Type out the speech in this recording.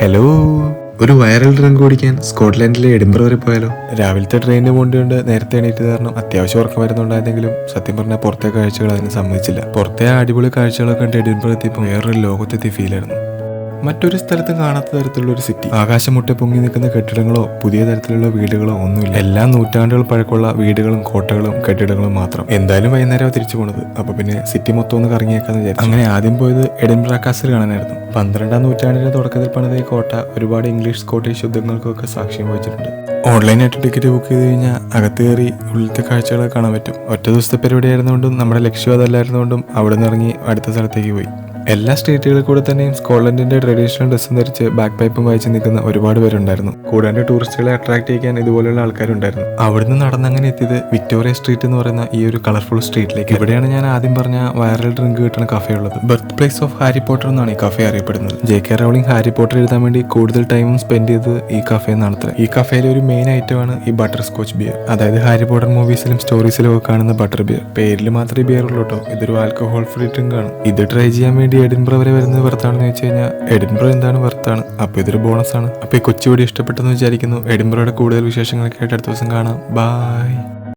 Hello, ഒരു viral drink കുടിക്കാൻ സ്കോട്ട്ലൻഡിലെ Edinburgh വരെ പോയാലോ? രാവിലത്തെ ട്രെയിനിന് പോകേണ്ടതുകൊണ്ട് നേരത്തെ എണീറ്റ് കാരണം അത്യാവശ്യം ഉറക്കം വരുന്നുണ്ടായിരുന്നെങ്കിലും സത്യം പറഞ്ഞാൽ പുറത്തെ കാഴ്ചകൾ അതിന് സമ്മതിച്ചില്ല. പുറത്തെ അടിപൊളി കാഴ്ചകളൊക്കെ കണ്ട് എഡിൻബറ എത്തിയപ്പോൾ വേറൊരു ലോകത്തെത്തി ഫീലായിരുന്നു. മറ്റൊരു സ്ഥലത്തും കാണാത്ത തരത്തിലുള്ള ഒരു സിറ്റി. ആകാശം മുട്ടെ പൊങ്ങി നിൽക്കുന്ന കെട്ടിടങ്ങളോ പുതിയ തരത്തിലുള്ള വീടുകളോ ഒന്നുമില്ല. എല്ലാം നൂറ്റാണ്ടുകൾ പഴക്കമുള്ള വീടുകളും കോട്ടകളും കെട്ടിടങ്ങളും മാത്രം. എന്തായാലും വൈകുന്നേരം തിരിച്ചു പോണത്, അപ്പൊ പിന്നെ സിറ്റി മൊത്തം ഒന്ന് കറങ്ങിയേക്കാന്ന് വിചാരിച്ചു. അങ്ങനെ ആദ്യം പോയത് എഡിൻബറ കാസൽ കാണാനായിരുന്നു. 12ാം നൂറ്റാണ്ടിന്റെ തുടക്കത്തിൽ പണിത ഈ കോട്ട ഒരുപാട് ഇംഗ്ലീഷ് സ്കോട്ടിഷ് യുദ്ധങ്ങൾക്കൊക്കെ സാക്ഷ്യം വഹിച്ചിട്ടുണ്ട്. ഓൺലൈനായിട്ട് ടിക്കറ്റ് ബുക്ക് ചെയ്ത് കഴിഞ്ഞാൽ അകത്ത് കയറി ഉള്ളിലത്തെ കാഴ്ചകളൊക്കെ കാണാൻ പറ്റും. ഒറ്റ ദിവസത്തെ പരിപാടി ആയിരുന്നുകൊണ്ടും നമ്മുടെ ലക്ഷ്യം അതല്ലായിരുന്നുകൊണ്ടും അവിടെ നിന്ന് ഇറങ്ങി അടുത്ത സ്ഥലത്തേക്ക് പോയി. എല്ലാ സ്റ്റേറ്റുകളിൽ കൂടെ തന്നെയും സ്കോട്ട്ലൻഡിന്റെ ട്രഡീഷണൽ ഡ്രസ്സും ധരിച്ച് ബാക്ക് പൈപ്പും വായിച്ച് നിൽക്കുന്ന ഒരുപാട് പേരുണ്ടായിരുന്നു. കൂടാണ്ട് ടൂറിസ്റ്റുകളെ അട്രാക്ട് ചെയ്യാൻ ഇതുപോലെയുള്ള ആൾക്കാരുണ്ടായിരുന്നു. അവിടുന്ന് നടന്നങ്ങനെ എത്തിയത് വിക്ടോറിയ സ്ട്രീറ്റ് എന്ന് പറയുന്ന ഈ ഒരു കളർഫുൾ സ്ട്രീറ്റിലേക്ക്. ഇവിടെയാണ് ഞാൻ ആദ്യം പറഞ്ഞ വൈറൽ ഡ്രിങ്ക് കിട്ടുന്ന കഫേ ഉള്ളത്. Birth place of Harry Potter എന്നാണ് ഈ കഫേ അറിയപ്പെടുന്നത്. ജെ.കെ. റൗളിംഗ് ഹാരി പോട്ടർ എഴുതാൻ വേണ്ടി കൂടുതൽ ടൈമും സ്പെൻഡ് ചെയ്തത് ഈ കഫേ എന്നാണ്. ഈ കഫേയിലെ ഒരു മെയിൻ ഐറ്റമാണ് ഈ ബട്ടർ സ്കോച്ച് ബിയർ. അതായത് ഹാരി പോട്ടർ മൂവീസിലും സ്റ്റോറീസിലും ഒക്കെ കാണുന്ന ബട്ടർ ബിയർ. പേരിൽ മാത്രമേ ബിയർ ഉള്ളൂ കേട്ടോ. ഇതൊരു ആൽക്കഹോൾ ഫ്രീ ഡ്രിങ്ക് ആണ്. ഇത് ട്രൈ ചെയ്യാൻ വേണ്ടി എഡിൻബറ വരെ വരുന്നത് വെറുത്താണെന്ന് വെച്ച് കഴിഞ്ഞാൽ എഡിൻബറ എന്താണ് വെറുത്താണ്. അപ്പൊ ഇതൊരു ബോണസ് ആണ്. അപ്പൊ ഈ കൊച്ചു വീഡിയോ ഇഷ്ടപ്പെട്ടെന്ന് വിചാരിക്കുന്നു. എഡിൻബറയുടെ കൂടുതൽ വിശേഷങ്ങളൊക്കെ ആയിട്ട് അടുത്ത ദിവസം കാണാം. ബൈ.